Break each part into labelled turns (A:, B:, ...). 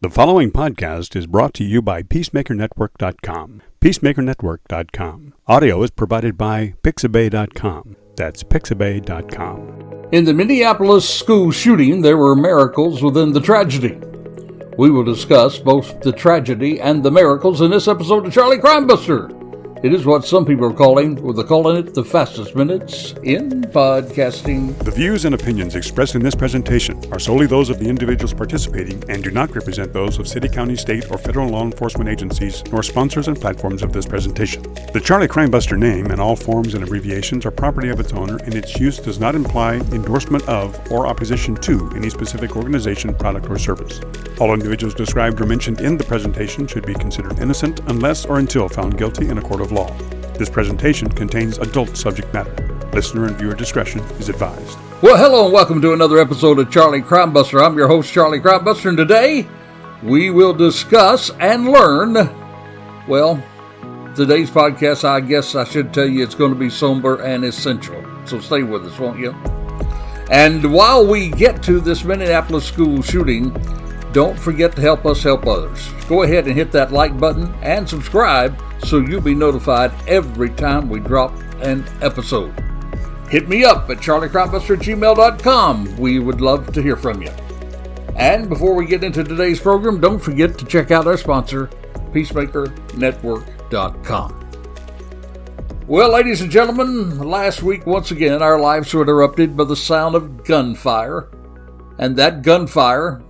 A: The following podcast is brought to you by PeacemakerNetwork.com. PeacemakerNetwork.com. Audio is provided by Pixabay.com. That's Pixabay.com.
B: In the Minneapolis school shooting, there were miracles within the tragedy. We will discuss both the tragedy and the miracles in this episode of Charlie Crimebuster. It is what some people are calling it the fastest minutes in podcasting.
A: The views and opinions expressed in this presentation are solely those of the individuals participating and do not represent those of city, county, state, or federal law enforcement agencies, nor sponsors and platforms of this presentation. The Charlie Crimebuster name and all forms and abbreviations are property of its owner, and its use does not imply endorsement of or opposition to any specific organization, product, or service. All individuals described or mentioned in the presentation should be considered innocent unless or until found guilty in a court of law. This presentation contains adult subject matter. Listener and viewer discretion is advised.
B: Well, hello and welcome to another episode of Charlie Crimebuster. I'm your host, Charlie Crimebuster, and today we will discuss and learn, well, today's podcast, I guess I should tell you, it's going to be somber and essential. So stay with us, won't you? And while we get to this Minneapolis school shooting, don't forget to help us help others. Go ahead and hit that like button and subscribe so you'll be notified every time we drop an episode. Hit me up at charliecrimebuster@gmail.com. We would love to hear from you. And before we get into today's program, don't forget to check out our sponsor, PeacemakerNetwork.com. Well, ladies and gentlemen, last week, once again, our lives were interrupted by the sound of gunfire. And that gunfire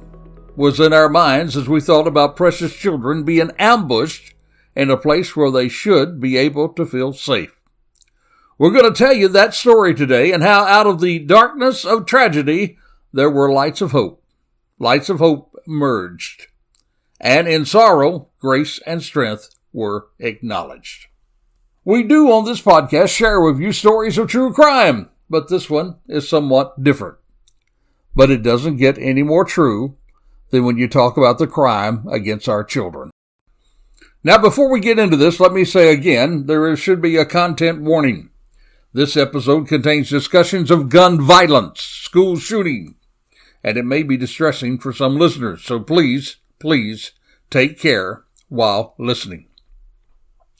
B: was in our minds as we thought about precious children being ambushed in a place where they should be able to feel safe. We're going to tell you that story today and how out of the darkness of tragedy, there were lights of hope. Lights of hope emerged. And in sorrow, grace and strength were acknowledged. We do on this podcast share with you stories of true crime, but this one is somewhat different. But it doesn't get any more true than when you talk about the crime against our children. Now, before we get into this, let me say again, there should be a content warning. This episode contains discussions of gun violence, school shooting, and it may be distressing for some listeners. So please take care while listening.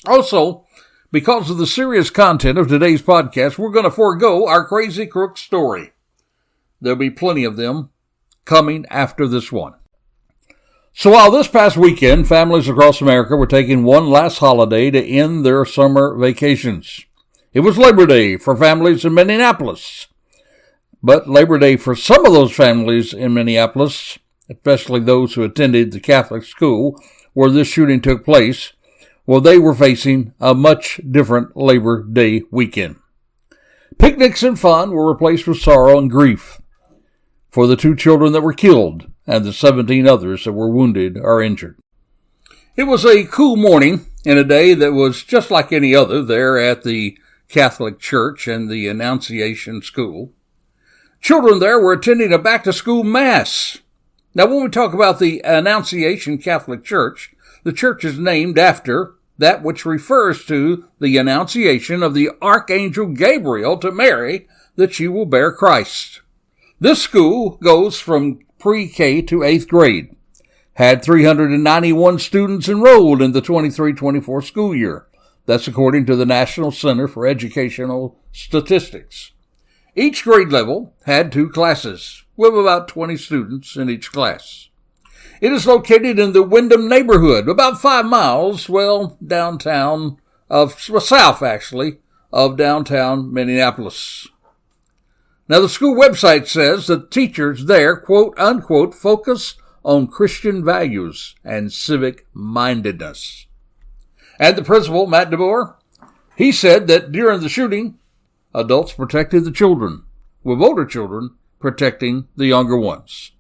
B: Also, because of the serious content of today's podcast, we're going to forego our Crazy Crook story. There'll be plenty of them coming after this one. So while this past weekend, families across America were taking one last holiday to end their summer vacations. It was Labor Day for families in Minneapolis. But Labor Day for some of those families in Minneapolis, especially those who attended the Catholic school where this shooting took place, well, they were facing a much different Labor Day weekend. Picnics and fun were replaced with sorrow and grief for the 2 children that were killed and the 17 others that were wounded or injured. It was a cool morning and a day that was just like any other there at the Catholic Church and the Annunciation School. Children there were attending a back-to-school mass. Now, when we talk about the Annunciation Catholic Church, the church is named after that which refers to the annunciation of the Archangel Gabriel to Mary that she will bear Christ. This school goes from pre-K to 8th grade, had 391 students enrolled in the 23-24 school year. That's according to the National Center for Educational Statistics. Each grade level had 2 classes, with about 20 students in each class. It is located in the Wyndham neighborhood, about 5 miles, south of downtown Minneapolis. Now, the school website says that teachers there, quote, unquote, focus on Christian values and civic mindedness. And the principal, Matt DeBoer, he said that during the shooting, adults protected the children, with older children protecting the younger ones.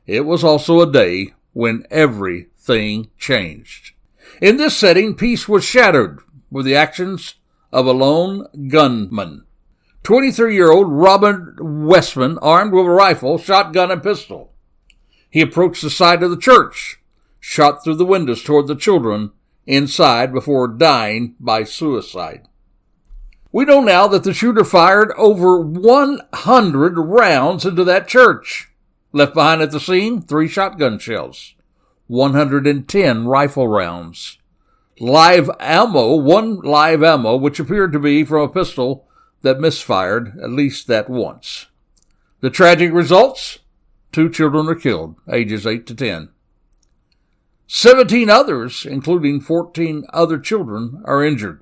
B: It was also a day when everything changed. In this setting, peace was shattered with the actions of a lone gunman. 23-year-old Robert Westman, armed with a rifle, shotgun, and pistol. He approached the side of the church, shot through the windows toward the children inside before dying by suicide. We know now that the shooter fired over 100 rounds into that church. Left behind at the scene, 3 shotgun shells. 110 rifle rounds. One live ammo, which appeared to be from a pistol that misfired at least that once. The tragic results? 2 children are killed, ages 8 to 10. 17 others, including 14 other children, are injured.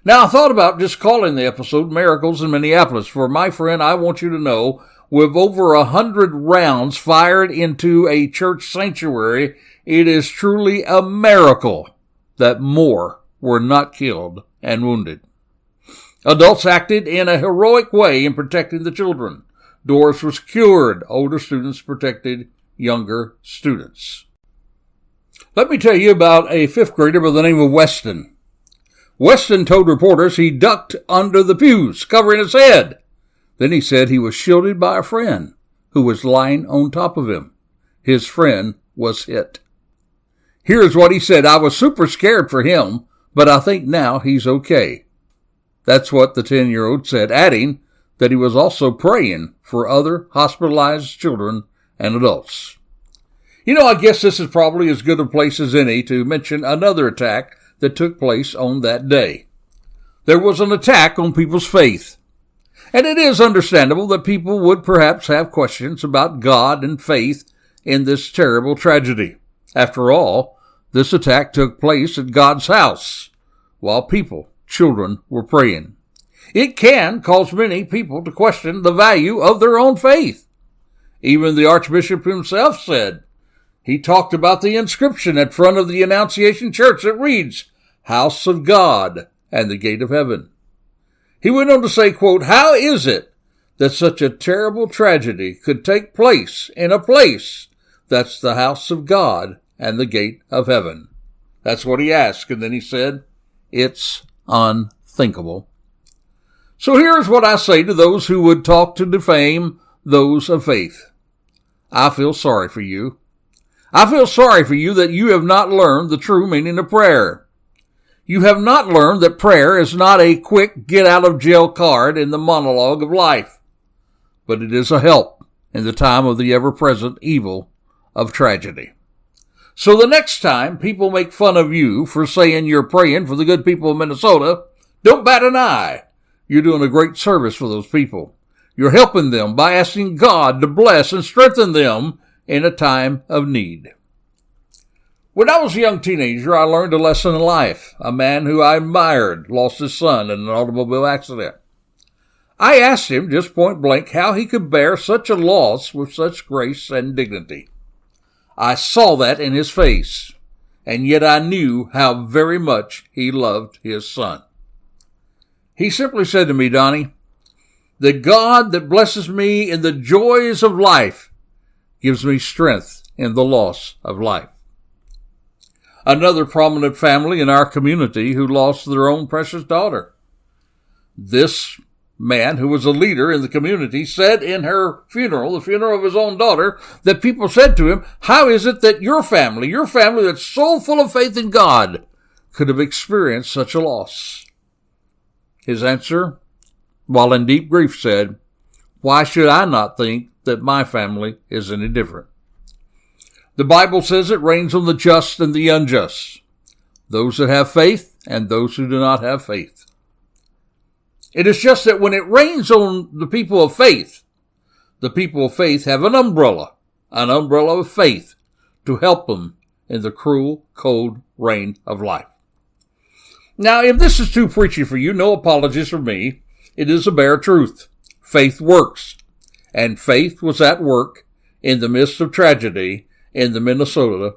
B: Now, I thought about just calling the episode Miracles in Minneapolis, for my friend, I want you to know, with over 100 rounds fired into a church sanctuary, it is truly a miracle that more were not killed and wounded. Adults acted in a heroic way in protecting the children. Doors were secured. Older students protected younger students. Let me tell you about a 5th grader by the name of Weston. Weston told reporters he ducked under the pews, covering his head. Then he said he was shielded by a friend who was lying on top of him. His friend was hit. Here's what he said. I was super scared for him, but I think now he's okay. That's what the 10-year-old said, adding that he was also praying for other hospitalized children and adults. You know, I guess this is probably as good a place as any to mention another attack that took place on that day. There was an attack on people's faith. And it is understandable that people would perhaps have questions about God and faith in this terrible tragedy. After all, this attack took place at God's house while children, were praying. It can cause many people to question the value of their own faith. Even the Archbishop himself said, he talked about the inscription at front of the Annunciation Church that reads, House of God and the Gate of Heaven. He went on to say, quote, how is it that such a terrible tragedy could take place in a place that's the house of God and the gate of heaven? That's what he asked, and then he said, it's unthinkable. So here's what I say to those who would talk to defame those of faith. I feel sorry for you. I feel sorry for you that you have not learned the true meaning of prayer. You have not learned that prayer is not a quick get-out-of-jail card in the monologue of life, but it is a help in the time of the ever-present evil of tragedy. So the next time people make fun of you for saying you're praying for the good people of Minnesota, don't bat an eye. You're doing a great service for those people. You're helping them by asking God to bless and strengthen them in a time of need. When I was a young teenager, I learned a lesson in life. A man who I admired lost his son in an automobile accident. I asked him, just point blank, how he could bear such a loss with such grace and dignity. I saw that in his face, and yet I knew how very much he loved his son. He simply said to me, Donnie, the God that blesses me in the joys of life gives me strength in the loss of life. Another prominent family in our community who lost their own precious daughter. This man, who was a leader in the community, said in her funeral, the funeral of his own daughter, that people said to him, how is it that your family that's so full of faith in God, could have experienced such a loss? His answer, while in deep grief, said, why should I not think that my family is any different? The Bible says it rains on the just and the unjust, those that have faith and those who do not have faith. It is just that when it rains on the people of faith have an umbrella of faith to help them in the cruel, cold rain of life. Now, if this is too preachy for you, no apologies from me. It is a bare truth. Faith works, and faith was at work in the midst of tragedy in the Minnesota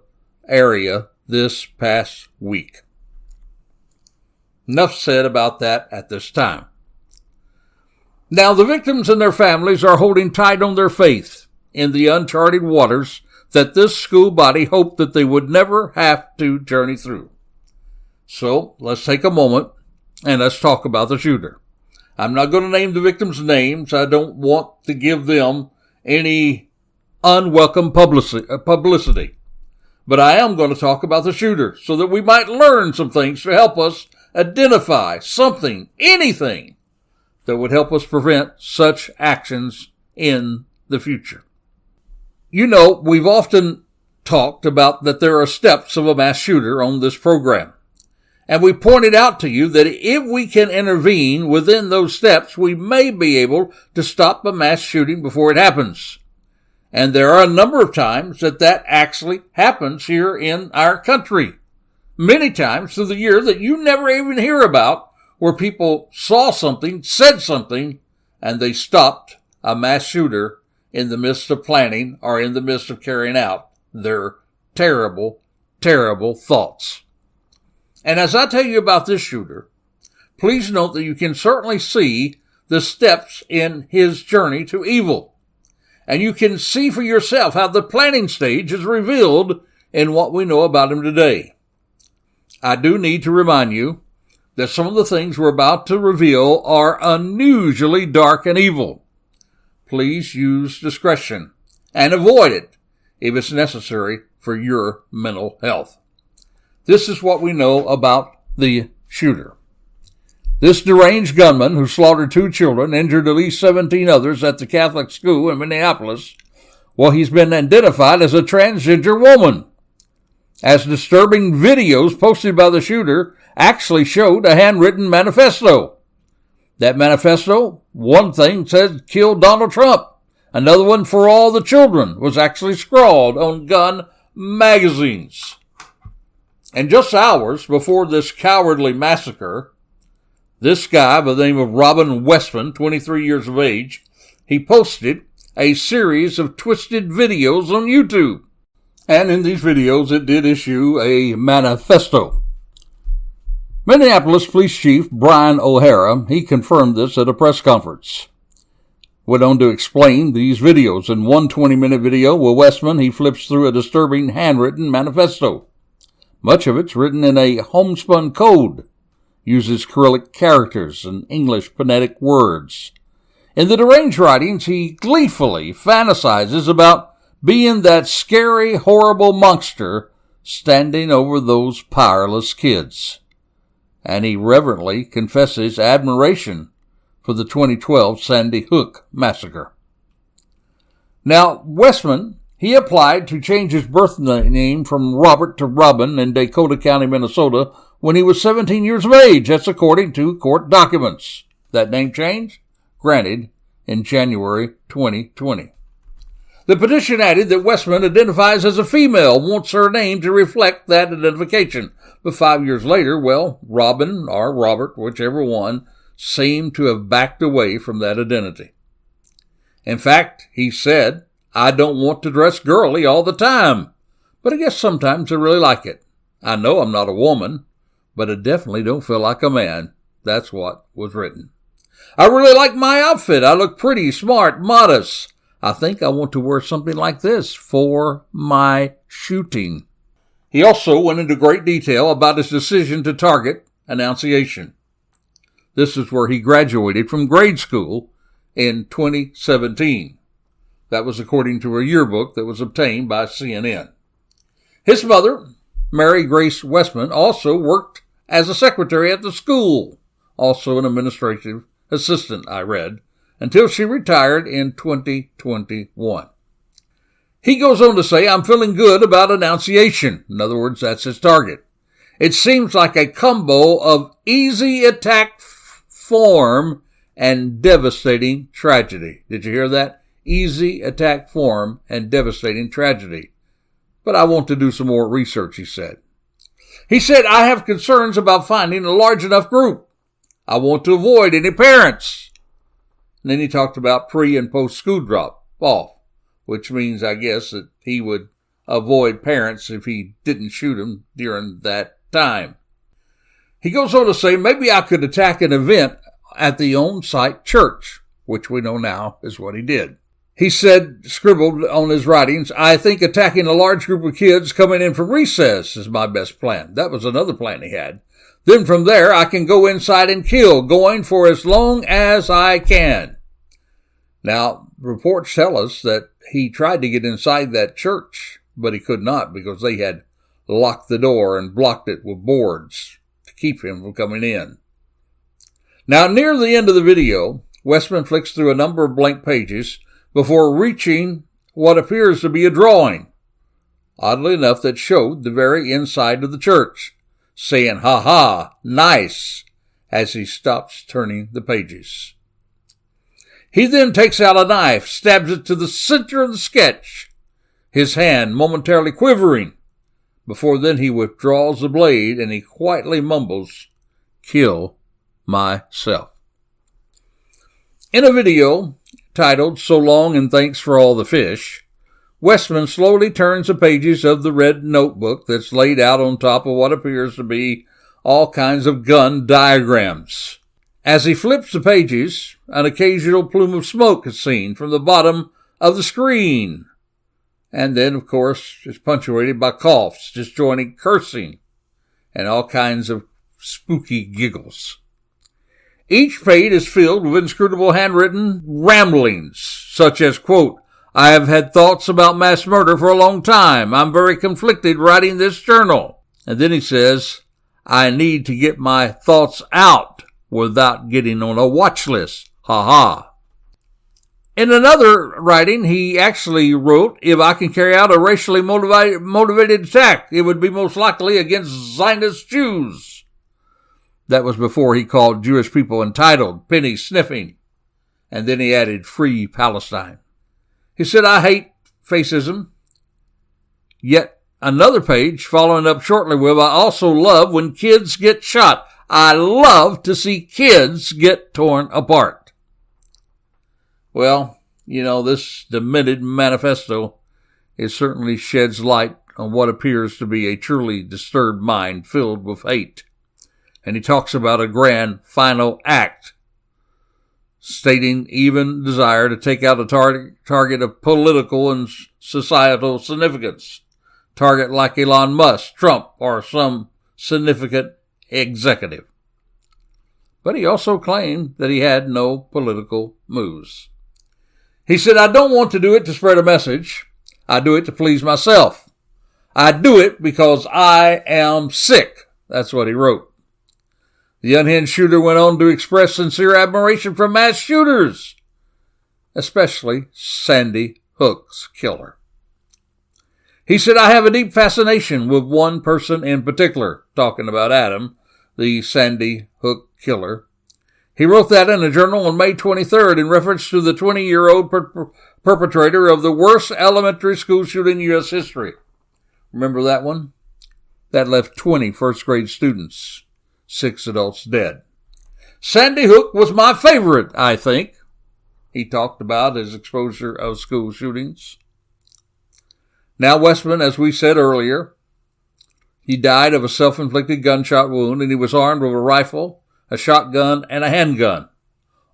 B: area this past week. Enough said about that at this time. Now, the victims and their families are holding tight on their faith in the uncharted waters that this school body hoped that they would never have to journey through. So, let's take a moment and let's talk about the shooter. I'm not going to name the victims' names. I don't want to give them any unwelcome publicity. But I am going to talk about the shooter so that we might learn some things to help us identify something, anything, that would help us prevent such actions in the future. You know, we've often talked about that there are steps of a mass shooter on this program. And we pointed out to you that if we can intervene within those steps, we may be able to stop a mass shooting before it happens. And there are a number of times that actually happens here in our country. Many times through the year that you never even hear about, where people saw something, said something, and they stopped a mass shooter in the midst of planning or in the midst of carrying out their terrible, terrible thoughts. And as I tell you about this shooter, please note that you can certainly see the steps in his journey to evil. And you can see for yourself how the planning stage is revealed in what we know about him today. I do need to remind you that some of the things we're about to reveal are unusually dark and evil. Please use discretion and avoid it if it's necessary for your mental health. This is what we know about the shooter. This deranged gunman who slaughtered 2 children, injured at least 17 others at the Catholic school in Minneapolis, well, he's been identified as a transgender woman. As disturbing videos posted by the shooter actually showed a handwritten manifesto. That manifesto, one thing said, "Kill Donald Trump." Another one, "For all the children," was actually scrawled on gun magazines. And just hours before this cowardly massacre, this guy by the name of Robin Westman, 23 years of age, he posted a series of twisted videos on YouTube. And in these videos, it did issue a manifesto. Minneapolis Police Chief Brian O'Hara, he confirmed this at a press conference. Went on to explain these videos. In one 20-minute video with Westman, he flips through a disturbing handwritten manifesto. Much of it's written in a homespun code, uses Cyrillic characters and English phonetic words. In the deranged writings, he gleefully fantasizes about being that scary, horrible monster standing over those powerless kids. And he reverently confesses admiration for the 2012 Sandy Hook massacre. Now, Westman, he applied to change his birth name from Robert to Robin in Dakota County, Minnesota, when he was 17 years of age. That's according to court documents. That name change? Granted in January 2020. The petition added that Westman identifies as a female, wants her name to reflect that identification. But 5 years later, well, Robin or Robert, whichever one, seemed to have backed away from that identity. In fact, he said, "I don't want to dress girly all the time, but I guess sometimes I really like it. I know I'm not a woman, but I definitely don't feel like a man." That's what was written. "I really like my outfit. I look pretty, smart, modest. I think I want to wear something like this for my shooting." He also went into great detail about his decision to target Annunciation. This is where he graduated from grade school in 2017. That was according to a yearbook that was obtained by CNN. His mother, Mary Grace Westman, also worked as a secretary at the school, also an administrative assistant, I read, until she retired in 2021. He goes on to say, "I'm feeling good about Annunciation." In other words, that's his target. "It seems like a combo of easy attack form and devastating tragedy." Did you hear that? Easy attack form and devastating tragedy. "But I want to do some more research," he said. He said, "I have concerns about finding a large enough group. I want to avoid any parents." And then he talked about pre- and post-school drop-off, which means, I guess, that he would avoid parents if he didn't shoot them during that time. He goes on to say, "Maybe I could attack an event at the on-site church," which we know now is what he did. He said, scribbled on his writings, "I think attacking a large group of kids coming in from recess is my best plan." That was another plan he had. "Then from there, I can go inside and kill, going for as long as I can." Now, reports tell us that he tried to get inside that church, but he could not because they had locked the door and blocked it with boards to keep him from coming in. Now, near the end of the video, Westman flicks through a number of blank pages before reaching what appears to be a drawing. oddly enough, that showed the very inside of the church, saying, "Ha ha, nice," as he stops turning the pages. He then takes out a knife, stabs it to the center of the sketch, his hand momentarily quivering. Before then he withdraws the blade and he quietly mumbles, "Kill myself." In a video titled "So Long and Thanks for All the Fish," Westman slowly turns the pages of the red notebook that's laid out on top of what appears to be all kinds of gun diagrams. As he flips the pages, an occasional plume of smoke is seen from the bottom of the screen. And then, of course, it's punctuated by coughs, disjointed cursing, and all kinds of spooky giggles. Each page is filled with inscrutable handwritten ramblings, such as, quote, "I have had thoughts about mass murder for a long time. I'm very conflicted writing this journal." And then he says, "I need to get my thoughts out without getting on a watch list. Ha ha." In another writing, he actually wrote, "If I can carry out a racially motivated attack, it would be most likely against Zionist Jews." That was before he called Jewish people entitled, penny sniffing. And then he added, "Free Palestine." He said, "I hate fascism." Yet another page, following up shortly with, "I also love when kids get shot. I love to see kids get torn apart." Well, this demented manifesto, it certainly sheds light on what appears to be a truly disturbed mind filled with hate. And he talks about a grand final act, stating even desire to take out a target of political and societal significance. Target like Elon Musk, Trump, or some significant executive. But he also claimed that he had no political moves. He said, "I don't want to do it to spread a message. I do it to please myself. I do it because I am sick." That's what he wrote. The unhinged shooter went on to express sincere admiration for mass shooters, especially Sandy Hook's killer. He said, "I have a deep fascination with one person in particular," talking about Adam, the Sandy Hook killer. He wrote that in a journal on May 23rd in reference to the 20-year-old perpetrator of the worst elementary school shooting in U.S. history. Remember that one? That left 20 first-grade students, 6 adults dead. "Sandy Hook was my favorite, I think." He talked about his exposure of school shootings. Now, Westman, as we said earlier, he died of a self-inflicted gunshot wound, and he was armed with a rifle, a shotgun, and a handgun,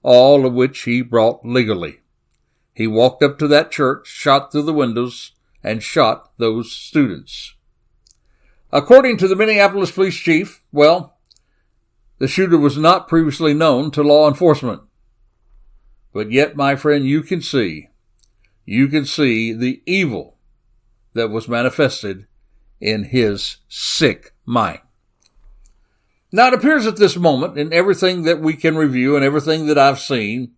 B: all of which he brought legally. He walked up to that church, shot through the windows, and shot those students. According to the Minneapolis police chief, the shooter was not previously known to law enforcement. But yet, my friend, you can see the evil that was manifested in his sick mind. Now, it appears at this moment, in everything that we can review and everything that I've seen,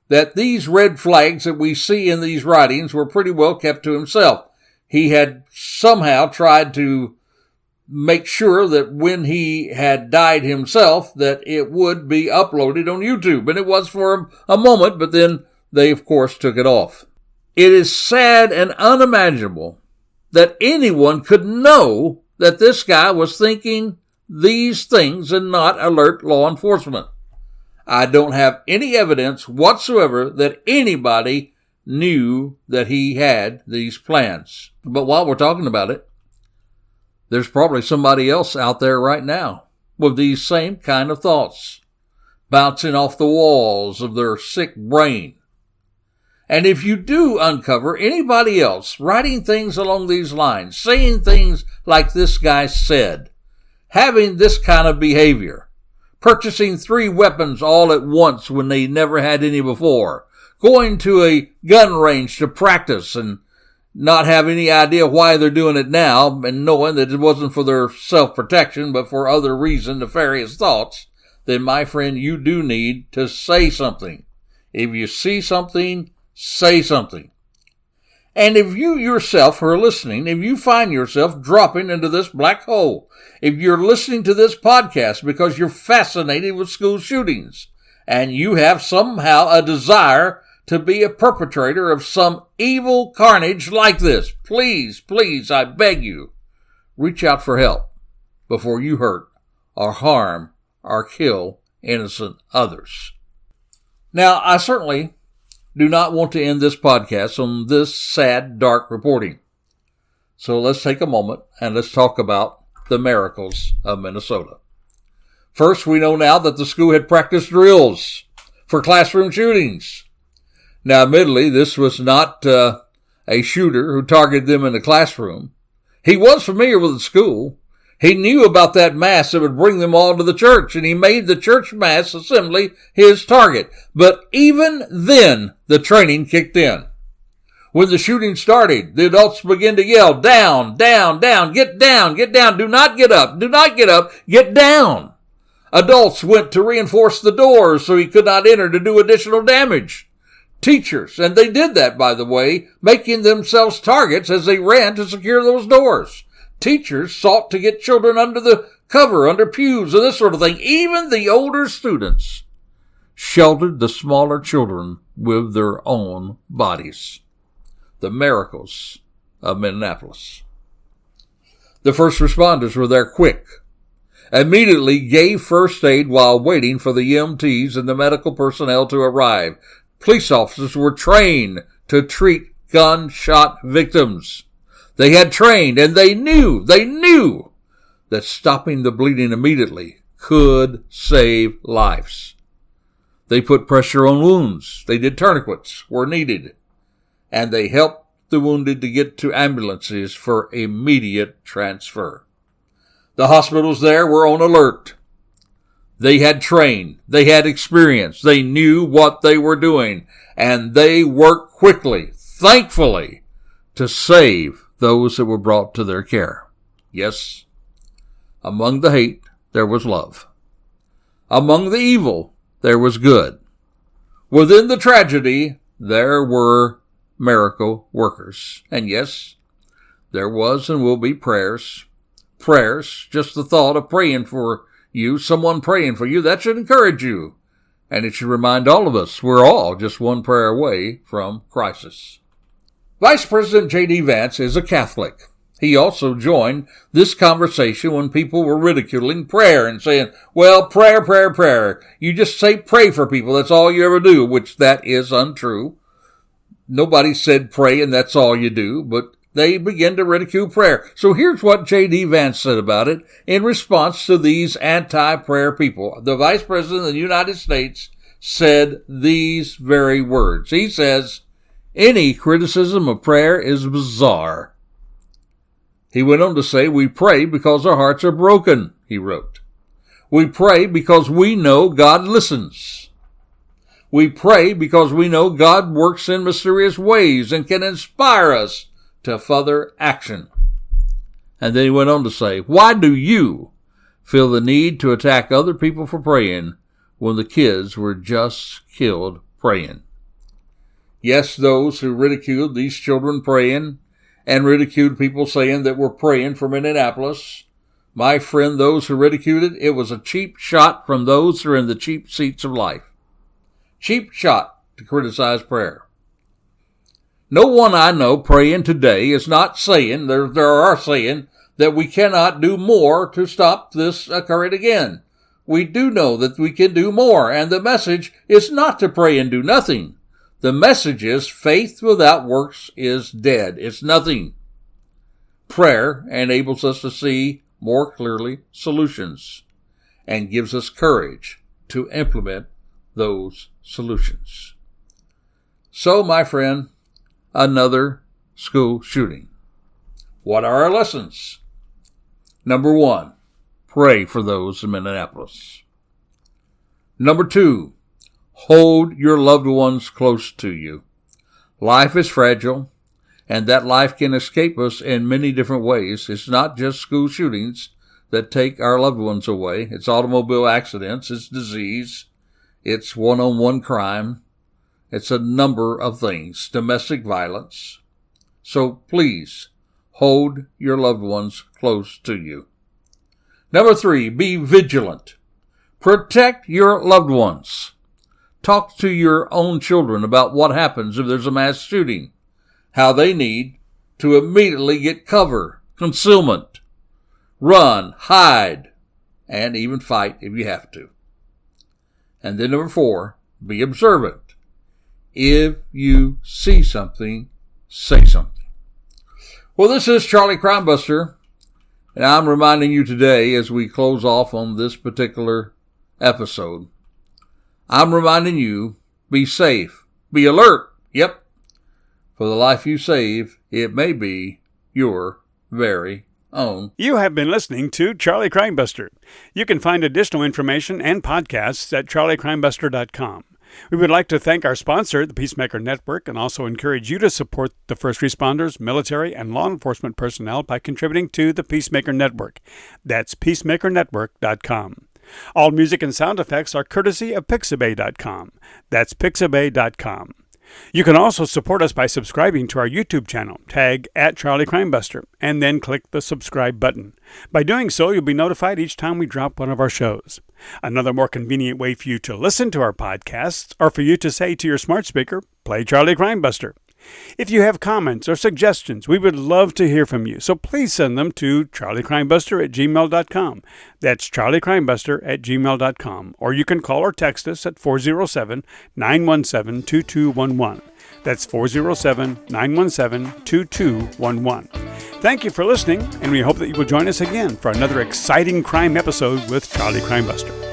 B: that these red flags that we see in these writings were pretty well kept to himself. He had somehow tried to make sure that when he had died himself, that it would be uploaded on YouTube. And it was for a moment, but then they, of course, took it off. It is sad and unimaginable that anyone could know that this guy was thinking these things and not alert law enforcement. I don't have any evidence whatsoever that anybody knew that he had these plans. But while we're talking about it, there's probably somebody else out there right now with these same kind of thoughts bouncing off the walls of their sick brain. And if you do uncover anybody else writing things along these lines, saying things like this guy said, having this kind of behavior, purchasing 3 weapons all at once when they never had any before, going to a gun range to practice and not have any idea why they're doing it now, and knowing that it wasn't for their self-protection but for other reason, nefarious thoughts, then my friend, you do need to say something. If you see something, say something. And if you yourself who are listening, if you find yourself dropping into this black hole, if you're listening to this podcast because you're fascinated with school shootings, and you have somehow a desire to be a perpetrator of some evil carnage like this, please, please, I beg you, reach out for help before you hurt or harm or kill innocent others. Now, I certainly do not want to end this podcast on this sad, dark reporting. So let's take a moment and let's talk about the miracles of Minnesota. First, we know now that the school had practiced drills for classroom shootings. Now, admittedly, this was not a shooter who targeted them in the classroom. He was familiar with the school. He knew about that mass that would bring them all to the church, and he made the church mass assembly his target. But even then, the training kicked in. When the shooting started, the adults began to yell, down, down, down, get down, do not get up, get down. Adults went to reinforce the doors so he could not enter to do additional damage. Teachers, and they did that, by the way, making themselves targets as they ran to secure those doors. Teachers sought to get children under the cover, under pews, and this sort of thing. Even the older students sheltered the smaller children with their own bodies. The miracles of Minneapolis. The first responders were there quick. Immediately gave first aid while waiting for the EMTs and the medical personnel to arrive. Police officers were trained to treat gunshot victims. They had trained and they knew that stopping the bleeding immediately could save lives. They put pressure on wounds. They did tourniquets where needed. And they helped the wounded to get to ambulances for immediate transfer. The hospitals there were on alert. They had trained. They had experience. They knew what they were doing. And they worked quickly, thankfully, to save those that were brought to their care. Yes, among the hate, there was love. Among the evil, there was good. Within the tragedy, there were miracle workers. And yes, there was and will be prayers. Prayers, just the thought of praying for you, someone praying for you, that should encourage you. And it should remind all of us we're all just one prayer away from crisis. Vice President J.D. Vance is a Catholic. He also joined this conversation when people were ridiculing prayer and saying, well, prayer. You just say pray for people. That's all you ever do, which that is untrue. Nobody said pray and that's all you do, but they began to ridicule prayer. So here's what J.D. Vance said about it in response to these anti-prayer people. The Vice President of the United States said these very words. He says, any criticism of prayer is bizarre. He went on to say, we pray because our hearts are broken, he wrote. We pray because we know God listens. We pray because we know God works in mysterious ways and can inspire us to further action. And then he went on to say, why do you feel the need to attack other people for praying when the kids were just killed praying? Yes, those who ridiculed these children praying and ridiculed people saying that we're praying for Minneapolis, my friend, those who ridiculed it, it was a cheap shot from those who are in the cheap seats of life. Cheap shot to criticize prayer. No one I know praying today is not saying, there are saying, that we cannot do more to stop this occurring again. We do know that we can do more, and the message is not to pray and do nothing. The message is faith without works is dead. It's nothing. Prayer enables us to see more clearly solutions and gives us courage to implement those solutions. So, my friend, another school shooting. What are our lessons? Number 1, pray for those in Minneapolis. Number 2, hold your loved ones close to you. Life is fragile, and that life can escape us in many different ways. It's not just school shootings that take our loved ones away. It's automobile accidents, it's disease, it's one-on-one crime. It's a number of things. Domestic violence. So please, hold your loved ones close to you. Number 3, be vigilant. Protect your loved ones. Talk to your own children about what happens if there's a mass shooting, how they need to immediately get cover, concealment, run, hide, and even fight if you have to. And then number 4, be observant. If you see something, say something. Well, this is Charlie Crimebuster, and I'm reminding you today as we close off on this particular episode, I'm reminding you, be safe, be alert. Yep. For the life you save, it may be your very own.
A: You have been listening to Charlie Crimebuster. You can find additional information and podcasts at charliecrimebuster.com. We would like to thank our sponsor, the Peacemaker Network, and also encourage you to support the first responders, military, and law enforcement personnel by contributing to the Peacemaker Network. That's peacemakernetwork.com. All music and sound effects are courtesy of Pixabay.com. That's Pixabay.com. You can also support us by subscribing to our YouTube channel, tag @CharlieCrimebuster, and then click the subscribe button. By doing so, you'll be notified each time we drop one of our shows. Another more convenient way for you to listen to our podcasts, or for you to say to your smart speaker, play Charlie Crimebuster. If you have comments or suggestions, we would love to hear from you, so please send them to charliecrimebuster@gmail.com. That's charliecrimebuster@gmail.com, or you can call or text us at 407-917-2211. That's 407-917-2211. Thank you for listening, and we hope that you will join us again for another exciting crime episode with Charlie Crimebuster.